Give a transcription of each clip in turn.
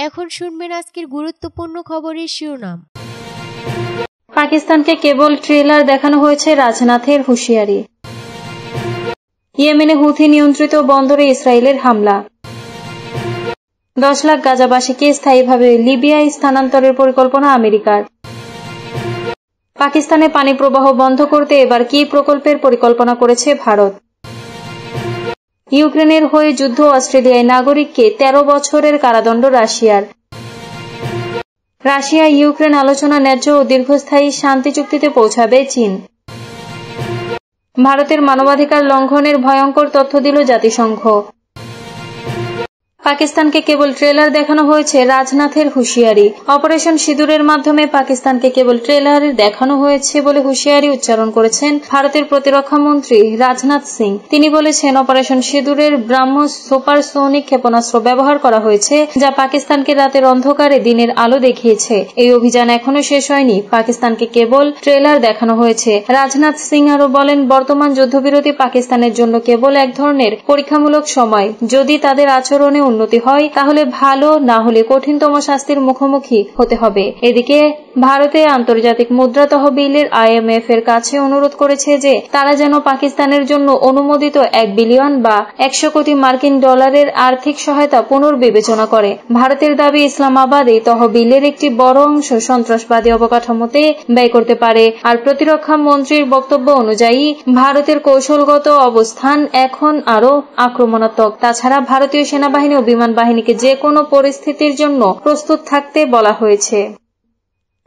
এখন শুনবেন আজকের গুরুত্বপূর্ণ খবরের শিরোনাম। পাকিস্তানকে কেবল ট্রেলার দেখানো হয়েছে, রাজনাথের হুঁশিয়ারি। ইয়েমেনে হুথি নিয়ন্ত্রিত বন্দরে ইসরায়েলের হামলা। 10 লাখ গাজাবাসীকে স্থায়ীভাবে লিবিয়ায় স্থানান্তরের পরিকল্পনা আমেরিকার। পাকিস্তানে পানি প্রবাহ বন্ধ করতে এবার কি প্রকল্পের পরিকল্পনা করেছে ভারত। ইউক্রেনের হয়ে যুদ্ধ, অস্ট্রেলিয়ায় নাগরিককে 13 বছরের কারাদণ্ড রাশিয়ার। রাশিয়া ইউক্রেন আলোচনা ন্যায্য ও দীর্ঘস্থায়ী শান্তি চুক্তিতে পৌঁছাবে চীন। ভারতের মানবাধিকার লঙ্ঘনের ভয়ঙ্কর তথ্য দিল জাতিসংঘ। পাকিস্তানকে কেবল ট্রেলার দেখানো হয়েছে, রাজনাথের হুঁশিয়ারি। অপারেশন সিঁদুরের মাধ্যমে পাকিস্তানকে কেবল ট্রেলার দেখানো হয়েছে বলে হুঁশিয়ারি উচ্চারণ করেছেন ভারতের প্রতিরক্ষা মন্ত্রী রাজনাথ সিং। তিনি বলেছেন, অপারেশন সিঁদুরের ব্রাহ্মস সুপারসোনিক ক্ষেপণাস্ত্র ব্যবহার করা হয়েছে, যা পাকিস্তানকে রাতের অন্ধকারে দিনের আলো দেখিয়েছে। এই অভিযান এখনো শেষ হয়নি, পাকিস্তানকে কেবল ট্রেলার দেখানো হয়েছে। রাজনাথ সিং আরো বলেন, বর্তমান যুদ্ধবিরতি পাকিস্তানের জন্য কেবল এক ধরনের পরীক্ষামূলক সময়। যদি তাদের আচরণে উন্নতি হয় তাহলে ভালো, না হলে কঠিনতম শাস্তির মুখোমুখি হতে হবে। এদিকে ভারতে আন্তর্জাতিক মুদ্রা তহবিলের IMF এর কাছে অনুরোধ করেছে যে তারা যেন পাকিস্তানের জন্য অনুমোদিত 1 বিলিয়ন বা 100 কোটি মার্কিন ডলারের আর্থিক সহায়তা পুনর্বিবেচনা করে। ভারতের দাবি, ইসলামাবাদ এই তহবিলের একটি বড় অংশ সন্ত্রাসবাদী অবকাঠামোতে ব্যয় করতে পারে। আর প্রতিরক্ষা মন্ত্রীর বক্তব্য অনুযায়ী ভারতের কৌশলগত অবস্থান এখন আরো আক্রমণাত্মক। তাছাড়া ভারতীয় সেনাবাহিনী ও বিমান বাহিনীকে যে কোনো পরিস্থিতির জন্য প্রস্তুত থাকতে বলা হয়েছে।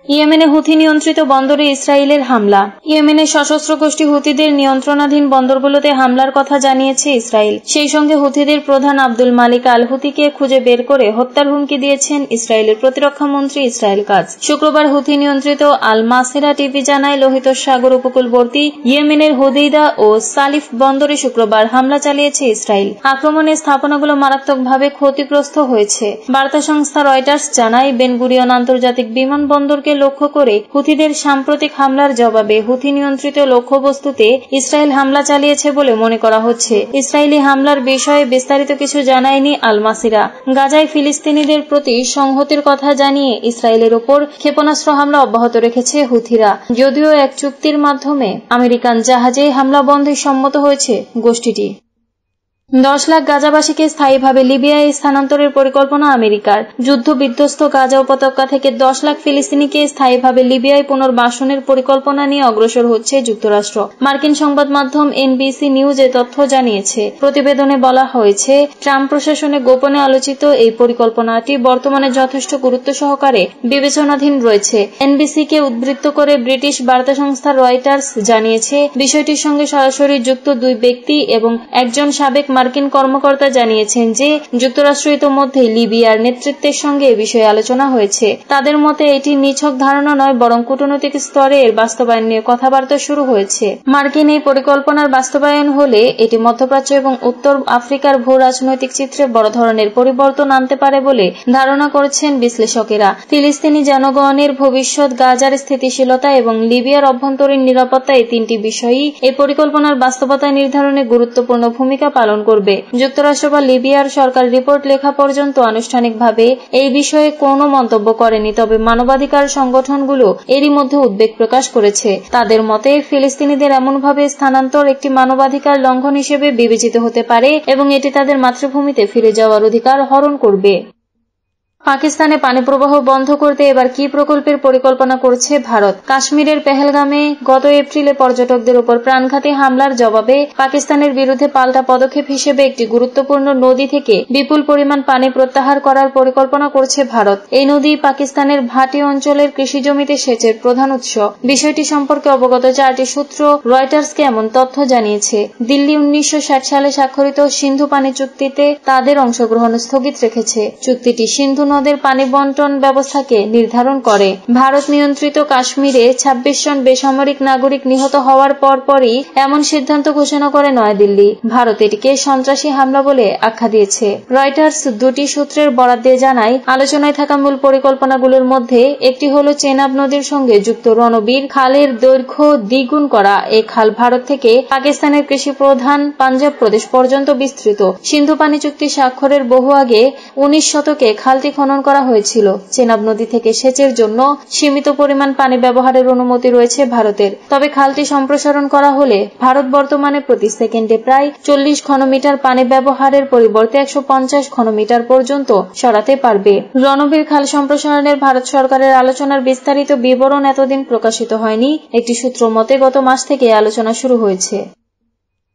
ইয়েমেনে হুথি নিয়ন্ত্রিত বন্দরে ইসরায়েলের হামলা। ইয়েমেনের সশস্ত্র গোষ্ঠী হুথিদের নিয়ন্ত্রণাধীন বন্দরগুলোতে হামলার কথা জানিয়েছে ইসরায়েল। সেই সঙ্গে হুথিদের প্রধান আব্দুল মালিক আল হুথিকে খুঁজে বের করে হত্যার হুমকি দিয়েছেন ইসরায়েলের প্রতিরক্ষা মন্ত্রী ইসরায়েল কাজ। শুক্রবার হুথি নিয়ন্ত্রিত আল মাসিরা টিভি জানায়, লোহিত সাগর উপকূলবর্তী ইয়েমেনের হুদেইদা ও সালিফ বন্দরে শুক্রবার হামলা চালিয়েছে ইসরায়েল। আক্রমণে স্থাপনাগুলো মারাত্মকভাবে ক্ষতিগ্রস্ত হয়েছে। বার্তা সংস্থা রয়টার্স জানায়, বেন গুরিয়ন আন্তর্জাতিক বিমানবন্দরকে লক্ষ্য করে হুথিদের সাম্প্রতিক হামলার জবাবে হুথি নিয়ন্ত্রিত লক্ষ্যবস্তুতে ইসরায়েল হামলা চালিয়েছে বলে মনে করা হচ্ছে। ইসরায়েলি হামলার বিষয়ে বিস্তারিত কিছু জানায়নি আল মাসিরা। গাজায় ফিলিস্তিনিদের প্রতি সংহতির কথা জানিয়ে ইসরায়েলের ওপর ক্ষেপণাস্ত্র হামলা অব্যাহত রেখেছে হুথিরা। যদিও এক চুক্তির মাধ্যমে আমেরিকান জাহাজে হামলা বন্ধে সম্মত হয়েছে গোষ্ঠীটি। 10 লাখ গাজাবাসীকে স্থায়ীভাবে লিবিয়ায় স্থানান্তরের পরিকল্পনা আমেরিকার। যুদ্ধ বিধ্বস্ত গাজা উপত্যকা থেকে 10 লাখ ফিলিস্তিনিকে স্থায়ীভাবে লিবিয়ায় পুনর্বাসনের পরিকল্পনা নিয়ে অগ্রসর হচ্ছে যুক্তরাষ্ট্র। মার্কিন সংবাদ মাধ্যম NBC নিউজ এ তথ্য জানিয়েছে। প্রতিবেদনে বলা হয়েছে, ট্রাম্প প্রশাসনে গোপনে আলোচিত এই পরিকল্পনাটি বর্তমানে যথেষ্ট গুরুত্ব সহকারে বিবেচনাধীন রয়েছে। NBC-কে উদ্ধৃত করে ব্রিটিশ বার্তা সংস্থা রয়টার্স জানিয়েছে, বিষয়টির সঙ্গে সরাসরি যুক্ত 2 ব্যক্তি এবং একজন সাবেক মার্কিন কর্মকর্তা জানিয়েছেন যে যুক্তরাষ্ট্র ইতোমধ্যেই লিবিয়ার নেতৃত্বের সঙ্গে এ বিষয়ে আলোচনা হয়েছে। তাদের মতে এটি নিছক ধারণা নয়, বরং কূটনৈতিক স্তরে এর বাস্তবায়ন নিয়ে কথাবার্তা শুরু হয়েছে। মার্কিন এই পরিকল্পনার বাস্তবায়ন হলে এটি মধ্যপ্রাচ্য এবং উত্তর আফ্রিকার ভূ রাজনৈতিক চিত্রে বড় ধরনের পরিবর্তন আনতে পারে বলে ধারণা করছেন বিশ্লেষকেরা। ফিলিস্তিনি জনগণের ভবিষ্যৎ, গাজার স্থিতিশীলতা এবং লিবিয়ার অভ্যন্তরীণ নিরাপত্তা, এই 3টি বিষয়ই এই পরিকল্পনার বাস্তবতা নির্ধারণে গুরুত্বপূর্ণ ভূমিকা পালন করবে। যুক্তরাষ্ট্র বা লিবিয়ার সরকার রিপোর্ট লেখা পর্যন্ত আনুষ্ঠানিকভাবে এই বিষয়ে কোনো মন্তব্য করেনি, তবে মানবাধিকার সংগঠনগুলো এরই মধ্যে উদ্বেগ প্রকাশ করেছে। তাদের মতে ফিলিস্তিনিদের এমনভাবে স্থানান্তর একটি মানবাধিকার লঙ্ঘন হিসেবে বিবেচিত হতে পারে এবং এটি তাদের মাতৃভূমিতে ফিরে যাওয়ার অধিকার হরণ করবে। পাকিস্তানে পানি প্রবাহ বন্ধ করতে এবার কি প্রকল্পের পরিকল্পনা করছে ভারত। কাশ্মীরের পেহেলগামে গত এপ্রিলে পর্যটকদের উপর প্রাণঘাতী হামলার জবাবে পাকিস্তানের বিরুদ্ধে পাল্টা পদক্ষেপ হিসেবে একটি গুরুত্বপূর্ণ নদী থেকে বিপুল পরিমাণ পানি প্রত্যাহার করার পরিকল্পনা করছে ভারত। এই নদী পাকিস্তানের ভাটি অঞ্চলের কৃষিজমিতে সেচের প্রধান উৎস। বিষয়টি সম্পর্কে অবগত 4টি সূত্র রয়টার্সকে এমন তথ্য জানিয়েছে। দিল্লি 1960 সালে স্বাক্ষরিত সিন্ধু পানি চুক্তিতে তাদের অংশগ্রহণ স্থগিত রেখেছে। চুক্তিটি সিন্ধু নদের পানি বন্টন ব্যবস্থাকে নির্ধারণ করে। ভারত নিয়ন্ত্রিত কাশ্মীরে 26 জন বেসামরিক নাগরিক নিহত হওয়ার পরপরই এমন সিদ্ধান্ত ঘোষণা করে নয়াদিল্লি। ভারত এটিকে সন্ত্রাসী হামলা বলে আখ্যা দিয়েছে। রয়টার্স 2টি সূত্রের বরাত দিয়ে জানায়, আলোচনায় থাকা মূল পরিকল্পনাগুলোর মধ্যে একটি হল চেনাব নদীর সঙ্গে যুক্ত রণবীর খালের দৈর্ঘ্য দ্বিগুণ করা। এই খাল ভারত থেকে পাকিস্তানের কৃষি প্রধান পাঞ্জাব প্রদেশ পর্যন্ত বিস্তৃত। সিন্ধু পানি চুক্তি স্বাক্ষরের বহু আগে 19 শতকে খালটি খনন করা হয়েছিল। চেনাব নদী থেকে সেচের জন্য সীমিত পরিমাণ পানি ব্যবহারের অনুমতি রয়েছে ভারতের। তবে খালটি সম্প্রসারণ করা হলে ভারত বর্তমানে প্রতি সেকেন্ডে প্রায় 40 ঘনমিটার পানি ব্যবহারের পরিবর্তে 150 ঘনমিটার পর্যন্ত সরাতে পারবে। রণবীর খাল সম্প্রসারণের ভারত সরকারের আলোচনার বিস্তারিত বিবরণ এতদিন প্রকাশিত হয়নি। একটি সূত্র মতে গত মাস থেকে আলোচনা শুরু হয়েছে।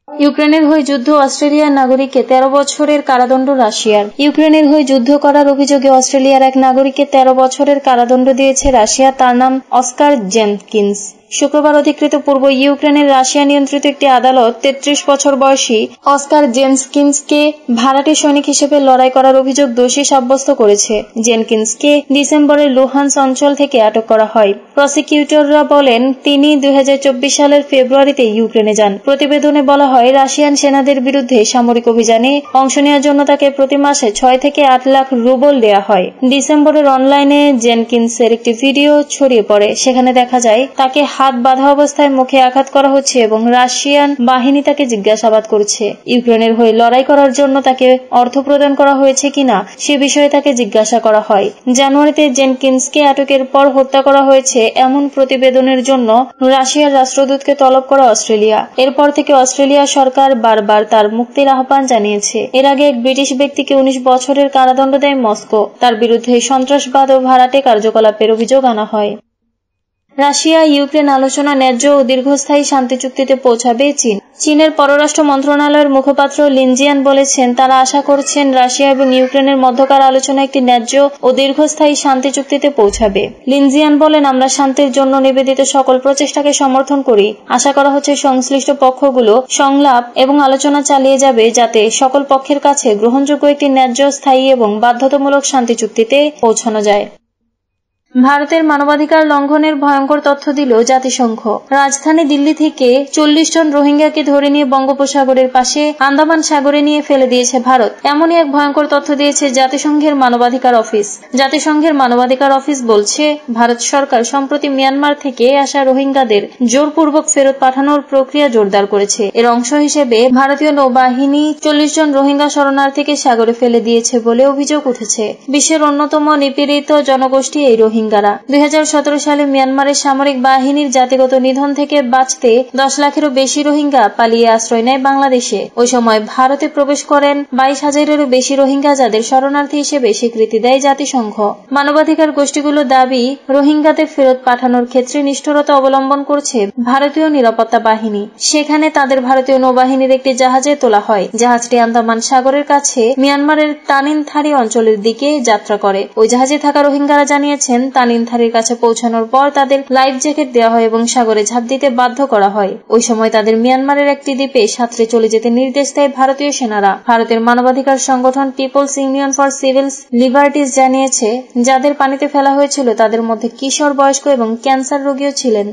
ইউক্রেনের হয়ে যুদ্ধ, অস্ট্রেলিয়ার নাগরিককে 13 বছরের কারাদণ্ড রাশিয়ার। ইউক্রেনের হয়ে যুদ্ধ করার অভিযোগে অস্ট্রেলিয়ার এক নাগরিককে 13 বছরের কারাদণ্ড দিয়েছে রাশিয়া। তার নাম অস্কার জেনকিন্স। শুক্রবার অধিকৃত পূর্ব ইউক্রেনের রাশিয়া নিয়ন্ত্রিত একটি আদালত 33 বছর বয়সী অস্কার জেনকিন্সকে ভাড়াটে সৈনিক হিসেবে লড়াই করার অভিযোগ দোষী সাব্যস্ত করেছে। জেনকিন্সকে ডিসেম্বরের লুহান্স অঞ্চল থেকে আটক করা হয়। প্রসিকিউটররা বলেন তিনি 2024 সালের ফেব্রুয়ারিতে ইউক্রেনে যান। প্রতিবেদনে বলা হয়, রাশিয়ান সেনাদের বিরুদ্ধে সামরিক অভিযানে অংশ নেওয়ার জন্য তাকে প্রতি মাসে 6 থেকে 8 লাখ রুবল দেয়া হয়। ডিসেম্বরের অনলাইনে জেনকিন্সের একটি ভিডিও ছড়িয়ে পড়ে। সেখানে দেখা যায় তাকে হাত বাঁধা অবস্থায় মুখে আঘাত করা হচ্ছে এবং রাশিয়ান বাহিনী তাকে জিজ্ঞাসাবাদ করছে। ইউক্রেনের হয়ে লড়াই করার জন্য তাকে অর্থ প্রদান করা হয়েছে কিনা সে বিষয়ে তাকে জিজ্ঞাসা করা হয়। জানুয়ারিতে জেনকিন্সকে আটকের পর হত্যা করা হয়েছে এমন প্রতিবেদনের জন্য রাশিয়ার রাষ্ট্রদূতকে তলব করে অস্ট্রেলিয়া। এরপর থেকে অস্ট্রেলিয়া সরকার বারবার তার মুক্তির আহ্বান জানিয়েছে। এর আগে এক ব্রিটিশ ব্যক্তিকে 19 বছরের কারাদণ্ড দেয় মস্কো। তার বিরুদ্ধে সন্ত্রাসবাদ ও ভাড়াটে কার্যকলাপের অভিযোগ আনা হয়। রাশিয়া ইউক্রেন আলোচনা ন্যায্য ও দীর্ঘস্থায়ী শান্তি চুক্তিতে পৌঁছাবে চীন। চীনের পররাষ্ট্র মন্ত্রণালয়ের মুখপাত্র লিনজিয়ান বলেছেন, তারা আশা করছেন রাশিয়া এবং ইউক্রেনের মধ্যকার আলোচনা একটি ন্যায্য ও দীর্ঘস্থায়ী শান্তি চুক্তিতে পৌঁছাবে। লিনজিয়ান বলেন, আমরা শান্তির জন্য নিবেদিত সকল প্রচেষ্টাকে সমর্থন করি। আশা করা হচ্ছে সংশ্লিষ্ট পক্ষগুলো সংলাপ এবং আলোচনা চালিয়ে যাবে যাতে সকল পক্ষের কাছে গ্রহণযোগ্য একটি ন্যায্য, স্থায়ী এবং বাধ্যতামূলক শান্তি চুক্তিতে পৌঁছানো যায়। ভারতের মানবাধিকার লঙ্ঘনের ভয়ঙ্কর তথ্য দিল জাতিসংঘ। রাজধানী দিল্লি থেকে 40 জন রোহিঙ্গাকে ধরে নিয়ে বঙ্গোপসাগরের পাশে আন্দামান সাগরে নিয়ে ফেলে দিয়েছে ভারত। এমনই এক ভয়ঙ্কর তথ্য দিয়েছে জাতিসংঘের মানবাধিকার অফিস। জাতিসংঘের মানবাধিকার অফিস বলছে, ভারত সরকার সম্প্রতি মিয়ানমার থেকে আসা রোহিঙ্গাদের জোরপূর্বক ফেরত পাঠানোর প্রক্রিয়া জোরদার করেছে। এর অংশ হিসেবে ভারতীয় নৌবাহিনী 40 জন রোহিঙ্গা শরণার্থীকে সাগরে ফেলে দিয়েছে বলে অভিযোগ উঠেছে। বিশ্বের অন্যতম নিপীড়িত জনগোষ্ঠী এই রোহিঙ্গারা। 2017 সালে মিয়ানমারের সামরিক বাহিনীর জাতিগত নিধন থেকে বাঁচতে 10 লাখেরও বেশি রোহিঙ্গা পালিয়ে আশ্রয় নেয় বাংলাদেশে। ওই সময় ভারতে প্রবেশ করেন 22,000-এরও বেশি রোহিঙ্গা, যাদের শরণার্থী হিসেবে স্বীকৃতি দেয় জাতিসংঘ। মানবাধিকার গোষ্ঠীগুলো দাবি, রোহিঙ্গাদের ফেরত পাঠানোর ক্ষেত্রে নিষ্ঠুরতা অবলম্বন করছে ভারতীয় নিরাপত্তা বাহিনী। সেখানে তাদের ভারতীয় নৌবাহিনীর একটি জাহাজে তোলা হয়। জাহাজটি আন্দামান সাগরের কাছে মিয়ানমারের তানিনথারি অঞ্চলের দিকে যাত্রা করে। ওই জাহাজে থাকা রোহিঙ্গারা জানিয়েছেন, তানিনথারির কাছে পৌঁছানোর পর তাদের লাইফ জ্যাকেট দেওয়া হয় এবং সাগরে ঝাঁপ দিতে বাধ্য করা হয়। ওই সময় তাদের মিয়ানমারের একটি দ্বীপে সাঁতরে চলে যেতে নির্দেশ দেয় ভারতীয় সেনারা। ভারতের মানবাধিকার সংগঠন people's union for civil liberties জানিয়েছে, যাদের পানিতে ফেলা হয়েছিল তাদের মধ্যে কিশোর, বয়স্ক এবং ক্যান্সার রোগীও ছিলেন।